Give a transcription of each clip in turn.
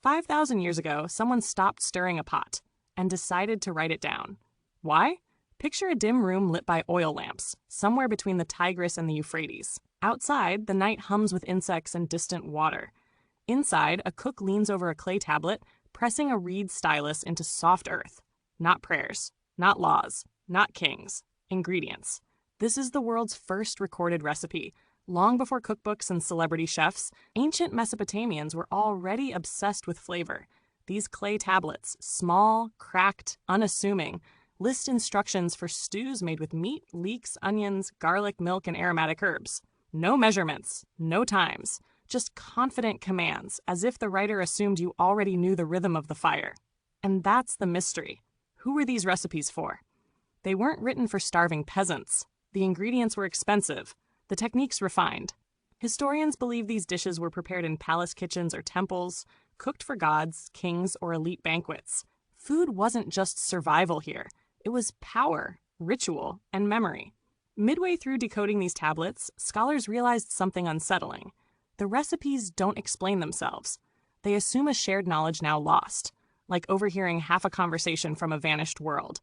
5,000 years ago, someone stopped stirring a pot and decided to write it down. Why? Picture a dim room lit by oil lamps, somewhere between the Tigris and the Euphrates. Outside, the night hums with insects and distant water. Inside, a cook leans over a clay tablet, pressing a reed stylus into soft earth. Not prayers, not laws, not kings. Ingredients. This is the world's first recorded recipe. Long before cookbooks and celebrity chefs, ancient Mesopotamians were already obsessed with flavor. These clay tablets, small, cracked, unassuming, list instructions for stews made with meat, leeks, onions, garlic, milk, and aromatic herbs. No measurements, no times, just confident commands, as if the writer assumed you already knew the rhythm of the fire. And that's the mystery. Who were these recipes for? They weren't written for starving peasants. The ingredients were expensive, the techniques refined. Historians believe these dishes were prepared in palace kitchens or temples, cooked for gods, kings, or elite banquets. Food wasn't just survival here. It was power, ritual, and memory. Midway through decoding these tablets, scholars realized something unsettling. The recipes don't explain themselves. They assume a shared knowledge now lost, like overhearing half a conversation from a vanished world.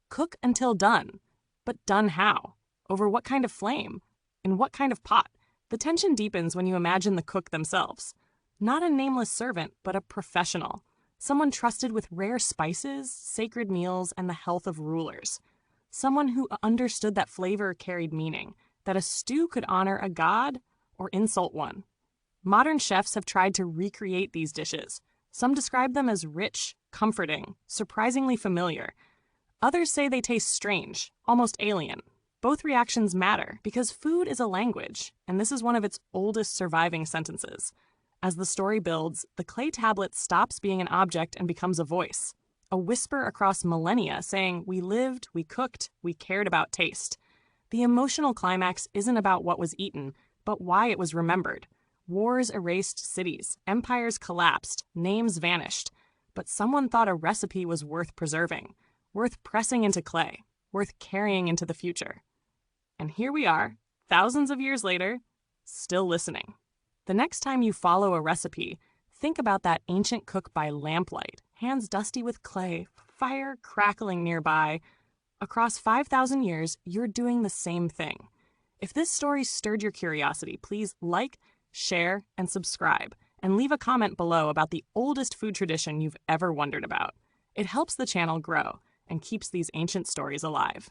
Cook until done. But done how? Over what kind of flame? In what kind of pot? The tension deepens when you imagine the cook themselves. Not a nameless servant, but a professional. Someone trusted with rare spices, sacred meals, and the health of rulers. Someone who understood that flavor carried meaning, that a stew could honor a god or insult one. Modern chefs have tried to recreate these dishes. Some describe them as rich, comforting, surprisingly familiar. Others say they taste strange, almost alien. Both reactions matter because food is a language, and this is one of its oldest surviving sentences. As the story builds, the clay tablet stops being an object and becomes a voice. A whisper across millennia saying, we lived, we cooked, we cared about taste. The emotional climax isn't about what was eaten, but why it was remembered. Wars erased cities, empires collapsed, names vanished. But someone thought a recipe was worth preserving, worth pressing into clay, worth carrying into the future. And here we are, thousands of years later, still listening. The next time you follow a recipe, think about that ancient cook by lamplight, hands dusty with clay, fire crackling nearby. Across 5,000 years, you're doing the same thing. If this story stirred your curiosity, please like, share, and subscribe, and leave a comment below about the oldest food tradition you've ever wondered about. It helps the channel grow and keeps these ancient stories alive.